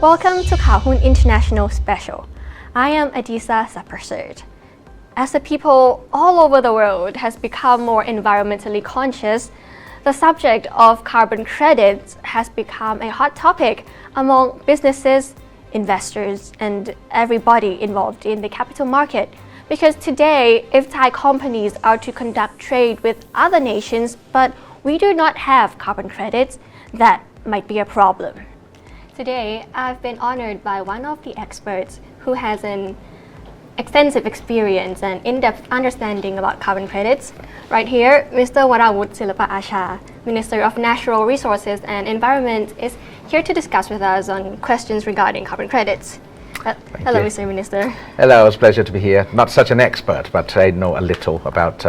Welcome to Kaohoon International Special. I am Adisa Saperserd. As the people all over the world has become more environmentally conscious, the subject of carbon credits has become a hot topic among businesses, investors, and everybody involved in the capital market. Because today, if Thai companies are to conduct trade with other nations, but we do not have carbon credits, that might be a problem. Today, I've been honored by one of the experts who has an extensive experience and in-depth understanding about carbon credits. Right here, Mr. Varawut Silpa-archa, Minister of Natural Resources and Environment, is here to discuss with us on questions regarding carbon credits. Hello, Mr. Minister. Hello, it's a pleasure to be here. Not such an expert, but I know a little about,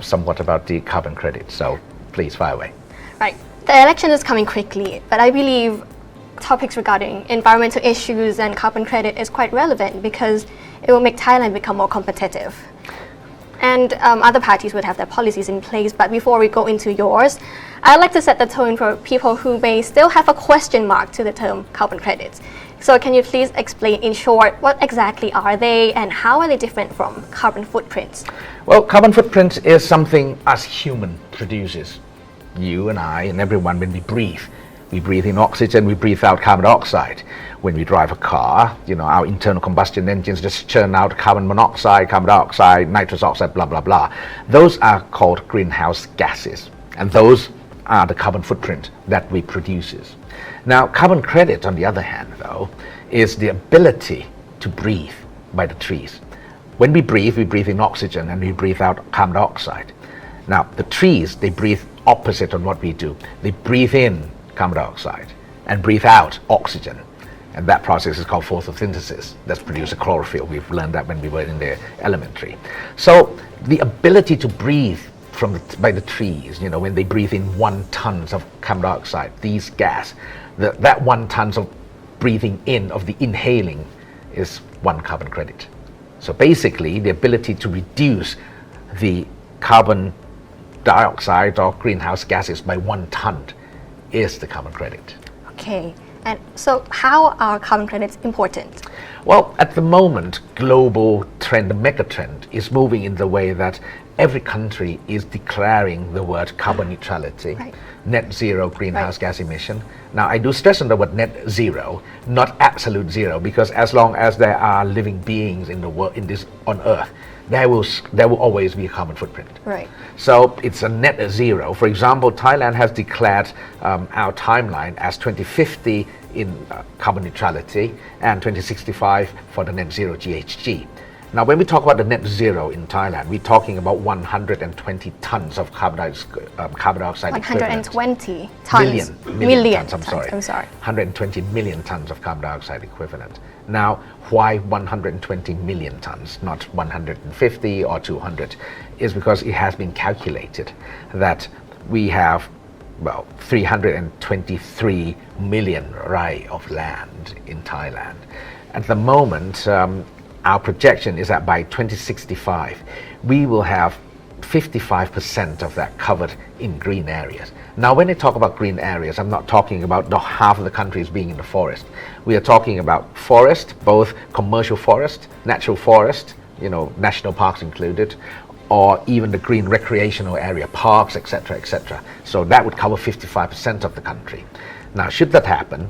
somewhat about the carbon credits. So please fire away. Right. The election is coming quickly, but I believe topics regarding environmental issues and carbon credit is quite relevant because it will make Thailand become more competitive. And other parties would have their policies in place, but before we go into yours, I'd like to set the tone for people who may still have a question mark to the term carbon credits. So can you please explain in short what exactly are they and how are they different from carbon footprints? Well, carbon footprint is something us human produces. You and I and everyone, when we breathe in oxygen, we breathe out carbon dioxide. When we drive a car, our internal combustion engines just churn out carbon monoxide, carbon dioxide, nitrous oxide, blah, blah, blah. Those are called greenhouse gases, and those are the carbon footprint that we produces. Now, carbon credit, on the other hand, though, is the ability to breathe by the trees. When we breathe in oxygen and we breathe out carbon dioxide. Now, the trees, they breathe opposite on what we do. They breathe in carbon dioxide and breathe out oxygen. And that process is called photosynthesis. That's produce a chlorophyll. We've learned that when we were in the elementary. So the ability to breathe by the trees, when they breathe in 1 ton of carbon dioxide, these gas, that 1 ton of breathing in, of the inhaling, is 1 carbon credit. So basically, the ability to reduce the carbon dioxide or greenhouse gases by 1 ton is the carbon credit. Okay, and so how are carbon credits important? Well, at the moment, global trend, the mega trend, is moving in the way that every country is declaring the word carbon neutrality, right. Net zero greenhouse gas emission. Now, I do stress on the word net zero, not absolute zero, because as long as there are living beings in the world, on Earth, there will always be a carbon footprint. Right. So it's a net zero. For example, Thailand has declared our timeline as 2050 in carbon neutrality and 2065 for the net zero GHG. Now, when we talk about the net zero in Thailand, we're talking about 120 tons of carbon dioxide 120 tons. Million tons, I'm sorry. 120 million tons of carbon dioxide equivalent. Now, why 120 million tons, not 150 or 200? Is because it has been calculated that we have 323 million rai of land in Thailand. At the moment, our projection is that by 2065, we will have 55% of that covered in green areas. Now, when I talk about green areas, I'm not talking about half of the countries being in the forest. We are talking about forest, both commercial forest, natural forest, national parks included, or even the green recreational area, parks, etc., etc. So that would cover 55% of the country. Now, should that happen,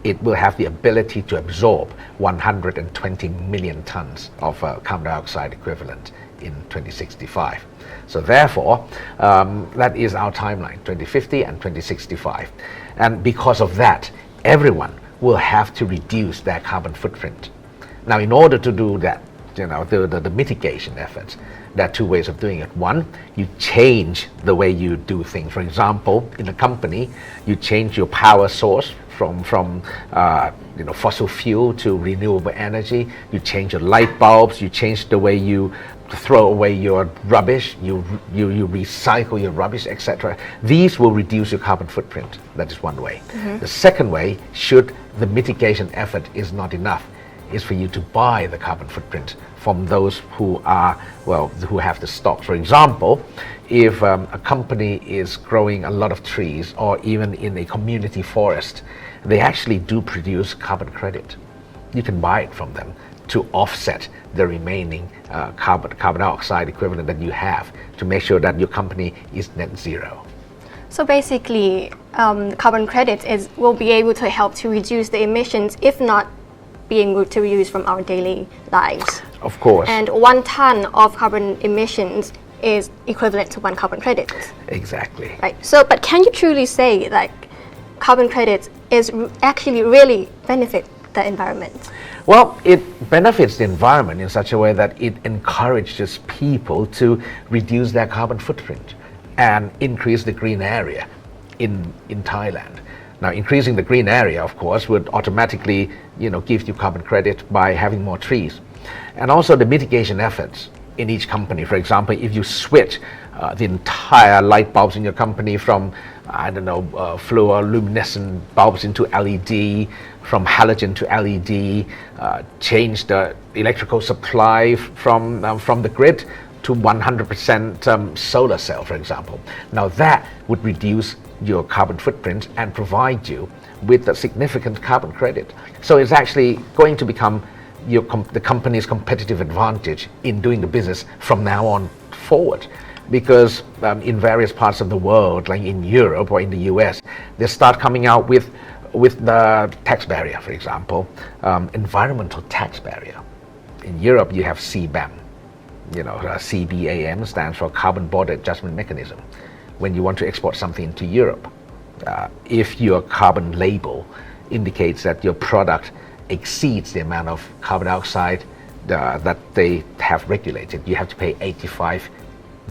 it will have the ability to absorb 120 million tons of carbon dioxide equivalent in 2065. So therefore, that is our timeline, 2050 and 2065. And because of that, everyone will have to reduce their carbon footprint. Now, in order to do that, the mitigation efforts, there are 2 ways of doing it. One, you change the way you do things. For example, in a company, you change your power source from fossil fuel to renewable energy. You change your light bulbs. You change the way you throw away your rubbish. You recycle your rubbish, etc. These will reduce your carbon footprint. That is one way. Mm-hmm. The second way, should the mitigation effort is not enough, is for you to buy the carbon footprint from those who have the stock. For example, if a company is growing a lot of trees or even in a community forest, they actually do produce carbon credit. You can buy it from them to offset the remaining carbon dioxide equivalent that you have to make sure that your company is net zero. So basically, carbon credits will be able to help to reduce the emissions, if not being able to use from our daily lives. Of course. And 1 ton of carbon emissions is equivalent to 1 carbon credit. Exactly. Right. So, but can you truly say like carbon credits is actually really benefit the environment? Well, it benefits the environment in such a way that it encourages people to reduce their carbon footprint and increase the green area in Thailand. Now, increasing the green area, of course, would automatically, give you carbon credit by having more trees. And also the mitigation efforts in each company. For example, if you switch the entire light bulbs in your company from, fluorescent bulbs into LED, from halogen to LED, change the electrical supply from the grid to 100% solar cell, for example. Now that would reduce your carbon footprint and provide you with a significant carbon credit. So it's actually going to become the company's competitive advantage in doing the business from now on forward. Because in various parts of the world, like in Europe or in the US, they start coming out with the tax barrier, for example, environmental tax barrier. In Europe, you have CBAM. CBAM stands for Carbon Border Adjustment Mechanism. When you want to export something into Europe, if your carbon label indicates that your product exceeds the amount of carbon dioxide that they have regulated, you have to pay 85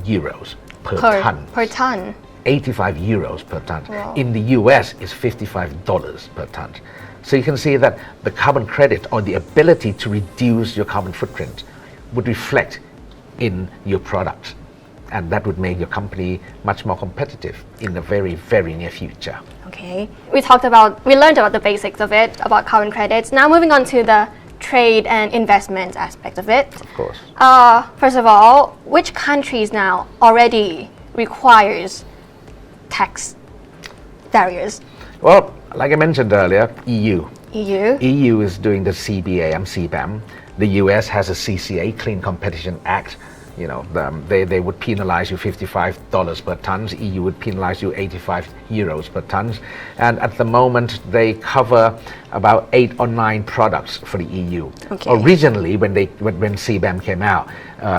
euros per ton. Per ton. 85 euros per ton. Wow. In the US, it's $55 per ton. So you can see that the carbon credit or the ability to reduce your carbon footprint would reflect in your product. And that would make your company much more competitive in the very, very near future. Okay. We learned about the basics of it, about carbon credits. Now moving on to the trade and investment aspect of it. Of course. First of all, which countries now already requires tax barriers? Well, like I mentioned earlier, EU. EU is doing the CBAM. The US has a CCA, Clean Competition Act. They would penalize you $55 per ton. EU would penalize you 85 euros per ton. And at the moment, they cover about 8 or 9 products for the EU. Okay. Originally, when CBAM came out,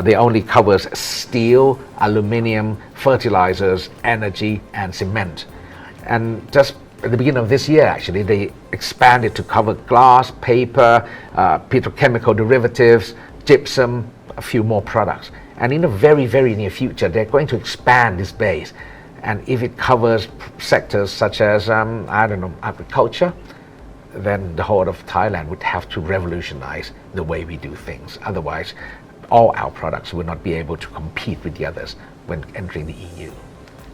they only covers steel, aluminium, fertilizers, energy, and cement. And just at the beginning of this year, actually, they expanded to cover glass, paper, petrochemical derivatives, gypsum, a few more products. And in the very, very near future, they're going to expand this base. And if it covers sectors such as, agriculture, then the whole of Thailand would have to revolutionize the way we do things. Otherwise, all our products would not be able to compete with the others when entering the EU.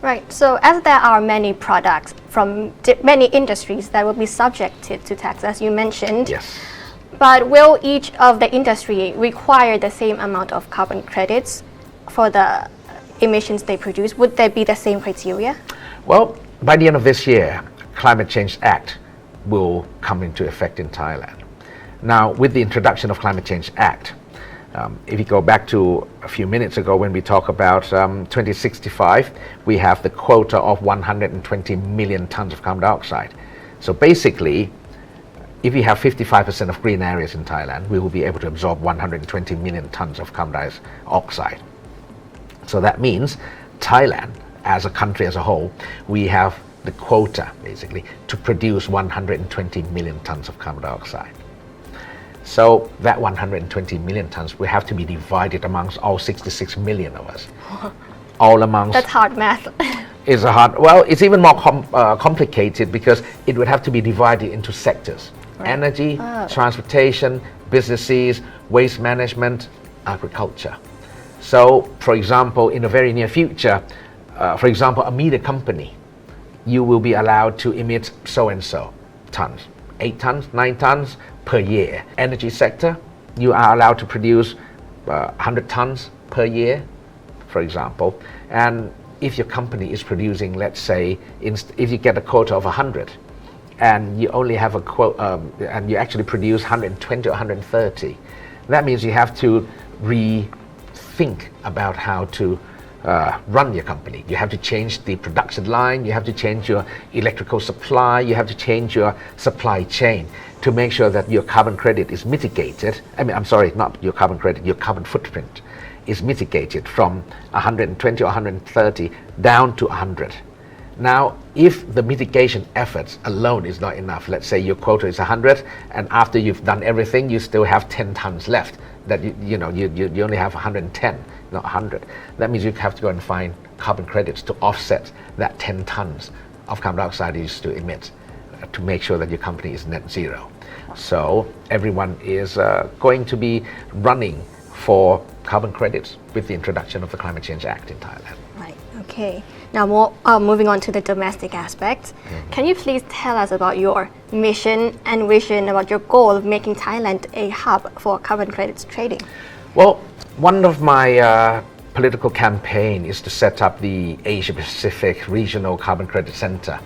Right. So as there are many products from many industries that will be subjected to tax, as you mentioned. Yes. But will each of the industry require the same amount of carbon credits for the emissions they produce? Would there be the same criteria? Well, by the end of this year, Climate Change Act will come into effect in Thailand. Now, with the introduction of Climate Change Act, if you go back to a few minutes ago when we talk about 2065, we have the quota of 120 million tons of carbon dioxide. So basically, if we have 55% of green areas in Thailand, we will be able to absorb 120 million tons of carbon dioxide. So that means Thailand, as a country as a whole, we have the quota, basically, to produce 120 million tons of carbon dioxide. So that 120 million tons will have to be divided amongst all 66 million of us. All amongst... That's hard math. It's even more complicated because it would have to be divided into sectors. Right. Energy, transportation, businesses, waste management, agriculture. So, for example, in the very near future, a media company, you will be allowed to emit so-and-so tons, 8 tons, 9 tons per year. Energy sector, you are allowed to produce 100 tons per year, for example. And if your company is producing, let's say, if you get a quota of 100, and you only have a quota, and you actually produce 120 or 130, that means you have to rethink about how to run your company. You have to change the production line, you have to change your electrical supply, you have to change your supply chain to make sure that your carbon credit is mitigated. I'm sorry, not your carbon credit, your carbon footprint is mitigated from 120 or 130 down to 100. Now, if the mitigation efforts alone is not enough, let's say your quota is 100, and after you've done everything, you still have 10 tons left, that you only have 110, not 100. That means you have to go and find carbon credits to offset that 10 tons of carbon dioxide you used to emit to make sure that your company is net zero. So everyone is going to be running for carbon credits with the introduction of the Climate Change Act in Thailand. Right, okay. Now moving on to the domestic aspect, can you please tell us about your mission and vision, about your goal of making Thailand a hub for carbon credits trading? Well, one of my political campaign is to set up the Asia Pacific Regional Carbon Credit Center,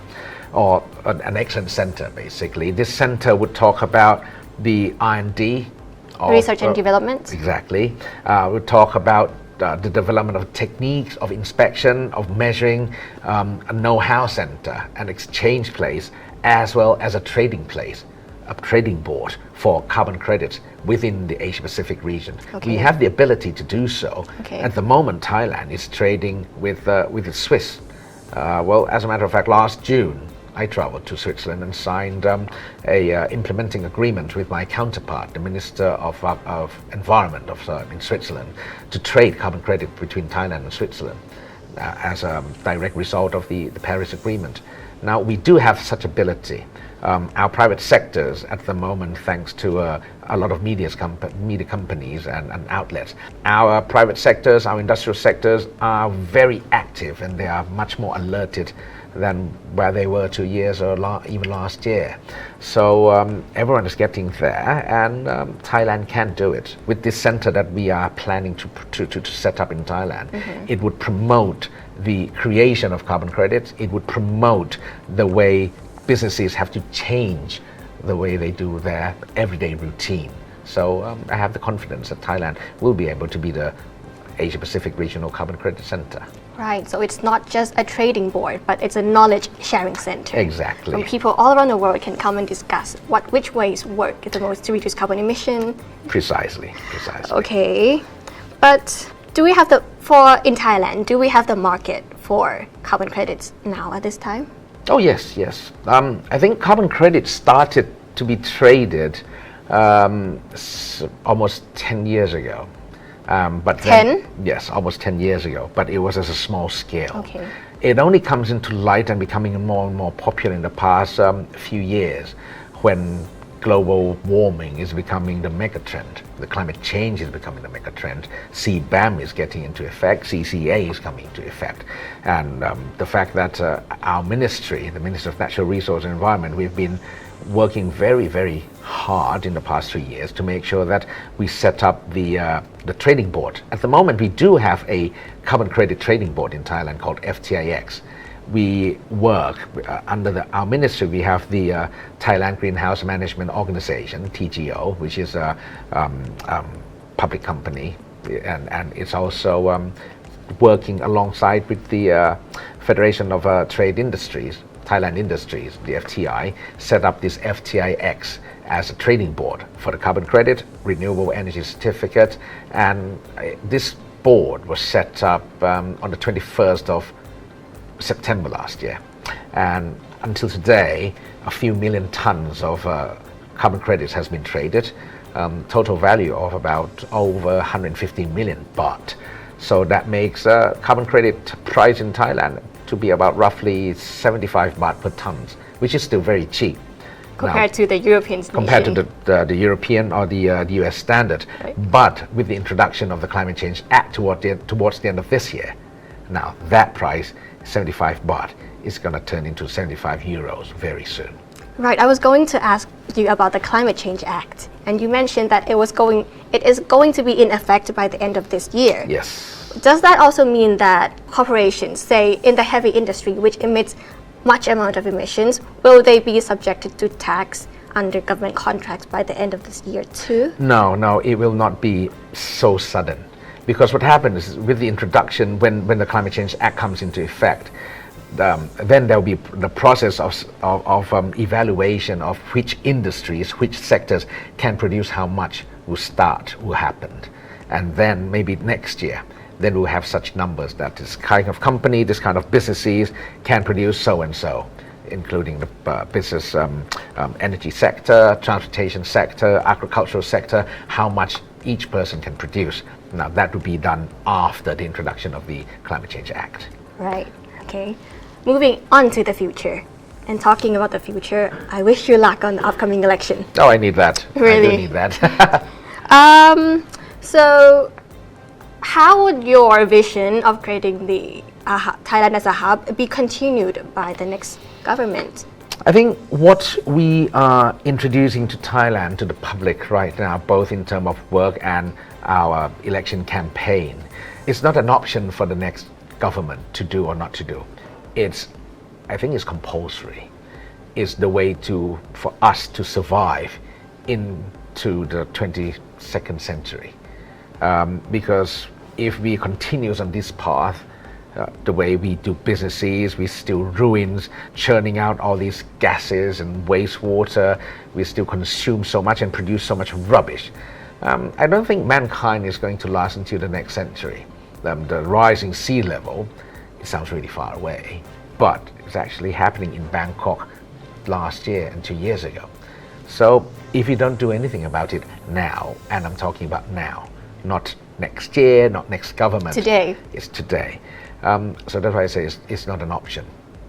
or an excellence center basically. This center would talk about the R&D, research and development. Exactly. We'll talk about the development of techniques of inspection, of measuring, a know-how center, an exchange place, as well as a trading place, a trading board for carbon credits within the Asia-Pacific region. Okay. We have the ability to do so. Okay. At the moment, Thailand is trading with the Swiss. Well, as a matter of fact, last June, I traveled to Switzerland and signed a implementing agreement with my counterpart, the Minister of Environment in Switzerland, to trade carbon credit between Thailand and Switzerland as a direct result of the Paris Agreement. Now, we do have such ability. Our private sectors at the moment, thanks to a lot of media companies and outlets, our private sectors, our industrial sectors are very active, and they are much more alerted than where they were 2 years or even last year. So everyone is getting there, and Thailand can do it. With this center that we are planning to set up in Thailand, it would promote the creation of carbon credits. It would promote the way businesses have to change the way they do their everyday routine. So I have the confidence that Thailand will be able to be the Asia Pacific Regional Carbon Credit Center. Right, so it's not just a trading board, but it's a knowledge sharing center. Exactly. From people all around the world can come and discuss which ways work the most to reduce carbon emission. Precisely. Okay, but in Thailand, do we have the market for carbon credits now at this time? Oh yes. I think carbon credits started to be traded almost 10 years ago. But 10? Yes, almost 10 years ago, but it was as a small scale. Okay. It only comes into light and becoming more and more popular in the past few years, when global warming is becoming the megatrend. The climate change is becoming the megatrend. CBAM is getting into effect. CCA is coming into effect. And the fact that our ministry, the Ministry of Natural Resources and Environment, we've been working very, very hard in the past 3 years to make sure that we set up the trading board. At the moment, we do have a carbon credit trading board in Thailand called FTIX. We work under our ministry. We have the Thailand Greenhouse Management Organization, TGO, which is a public company, and it's also working alongside with the Federation of Trade Industries, Thailand Industries, the FTI, set up this FTIX as a trading board for the carbon credit, renewable energy certificate, and this board was set up on the 21st of September last year, and until today a few million tons of carbon credits has been traded, total value of about over 150 million baht. So that makes carbon credit price in Thailand to be about roughly 75 baht per ton, which is still very cheap compared to the European nation. Compared to the European or the US standard. Right. But with the introduction of the Climate Change Act towards the end of this year, now that price, 75 baht, is going to turn into 75 euros very soon. Right, I was going to ask you about the Climate Change Act, and you mentioned that it is going to be in effect by the end of this year. Yes. does that also mean that corporations, say in the heavy industry, which emits much amount of emissions, will they be subjected to tax under government contracts by the end of this year too? No, it will not be so sudden. Because what happens is with the introduction, when the Climate Change Act comes into effect, then there will be the process of evaluation of which industries, which sectors can produce how much will happen. And then maybe next year, then we'll have such numbers that this kind of company, this kind of businesses can produce so and so, including the business energy sector, transportation sector, agricultural sector, how much each person can produce. Now that will be done after the introduction of the Climate Change Act. Right, okay. Moving on to the future. And talking about the future, I wish you luck on the upcoming election. Oh, I need that. Really? I do need that. So how would your vision of creating the Thailand as a hub be continued by the next government? I think what we are introducing to Thailand to the public right now, both in terms of work and our election campaign, is not an option for the next government to do or not to do. I think it's compulsory. It's the way for us to survive into the 22nd century. Because if we continue on this path, the way we do businesses, we still ruins, churning out all these gases and wastewater, we still consume so much and produce so much rubbish. I don't think mankind is going to last until the next century. The rising sea level, it sounds really far away, but it's actually happening in Bangkok last year and 2 years ago. So if you don't do anything about it now, and I'm talking about now, not next year, not next government. Today. It's today. So that's why I say it's not an option.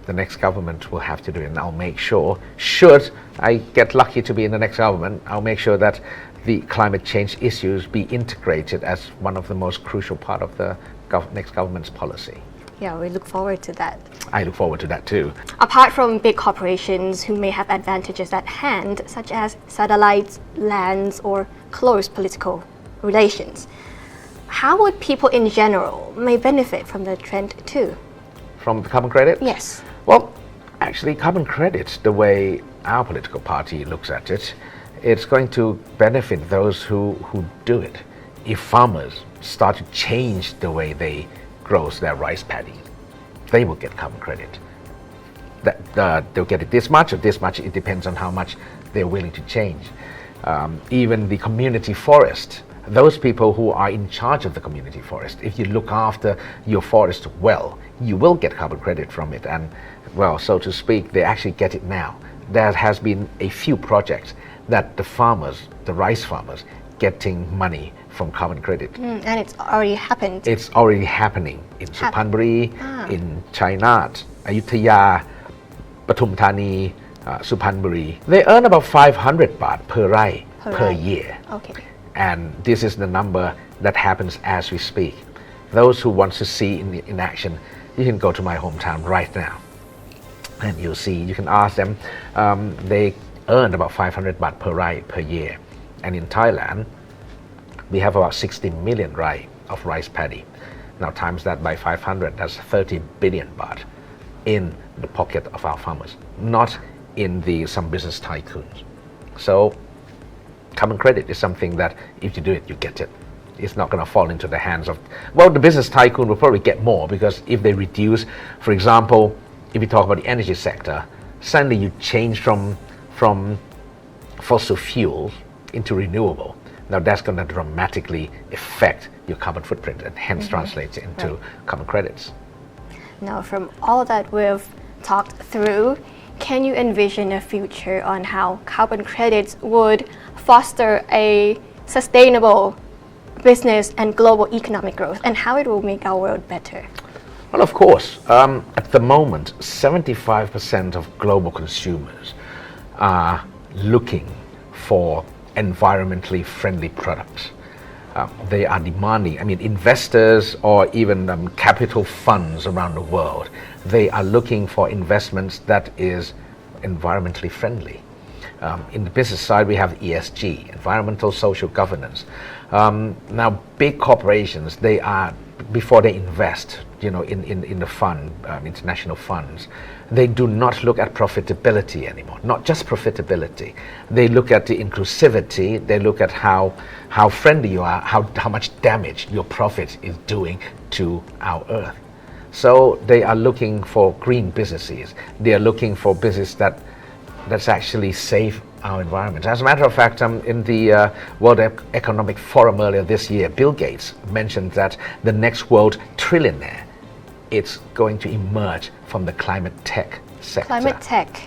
The next government will have to do it, and I'll make sure, should I get lucky to be in the next government, I'll make sure that the climate change issues be integrated as one of the most crucial part of the next government's policy. Yeah, we look forward to that. I look forward to that too. Apart from big corporations who may have advantages at hand, such as satellites, lands, or close political relations, how would people in general may benefit from the trend too? From the carbon credit? Yes. Well, actually, carbon credit, the way our political party looks at it, it's going to benefit those who do it. If farmers start to change the way they grow their rice paddy, they will get carbon credit. They'll get it this much or this much, it depends on how much they're willing to change. Even the community forest, those people who are in charge of the community forest, if you look after your forest well, you will get carbon credit from it. And well, so to speak, they actually get it now. There has been a few projects that the farmers, the rice farmers, getting money from carbon credit. And it's already happened. It's already happening in Suphanburi, in Chainat, Ayutthaya, Pathum Thani, Suphanburi. They earn about 500 baht per rai per year. Okay. And this is the number that happens as we speak. Those who want to see in action, you can go to my hometown right now. And you'll see, you can ask them, they earn about 500 baht per rai per year. And in Thailand, we have about 60 million rai of rice paddy. Now times that by 500, that's 30 billion baht in the pocket of our farmers, not in some business tycoons. So carbon credit is something that if you do it, you get it. It's not going to fall into the hands of, well, the business tycoon will probably get more because if they reduce, for example, if you talk about the energy sector, suddenly you change from fossil fuels into renewable. Now that's going to dramatically affect your carbon footprint and hence translates into carbon credits. Now, from all that we've talked through, can you envision a future on how carbon credits would foster a sustainable business and global economic growth, and how it will make our world better? Well, of course. At the moment, 75% of global consumers are looking for environmentally friendly products. They are demanding, investors or even capital funds around the world, they are looking for investments that is environmentally friendly. In the business side, we have ESG, environmental social governance. Now, big corporations, they are before they invest, in the fund, international funds, they do not look at profitability anymore. Not just profitability. They look at the inclusivity. They look at how friendly you are, how much damage your profit is doing to our earth. So they are looking for green businesses. They are looking for business that's actually save our environment. As a matter of fact, in the World Economic Forum earlier this year, Bill Gates mentioned that the next world trillionaire is going to emerge from the climate tech sector. Climate tech.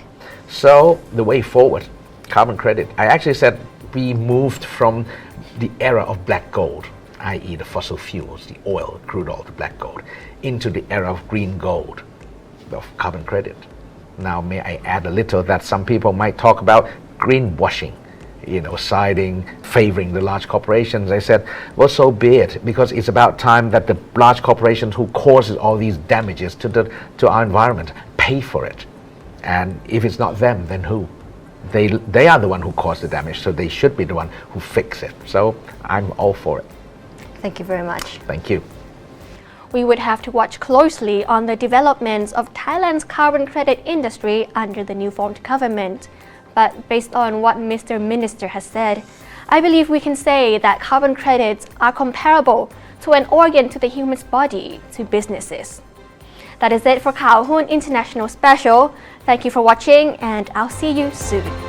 So the way forward, carbon credit. I actually said we moved from the era of black gold, i.e. the fossil fuels, the oil, crude oil, the black gold, into the era of green gold, of carbon credit. Now, may I add a little that some people might talk about greenwashing, siding, favoring the large corporations. I said, well, so be it, because it's about time that the large corporations who causes all these damages to our environment pay for it. And if it's not them, then who? They are the one who caused the damage, so they should be the one who fix it. So I'm all for it. Thank you very much. Thank you. We would have to watch closely on the developments of Thailand's carbon credit industry under the new formed government. But based on what Mr. Minister has said, I believe we can say that carbon credits are comparable to an organ to the human's body to businesses. That is it for Kaohoon International Special. Thank you for watching, and I'll see you soon.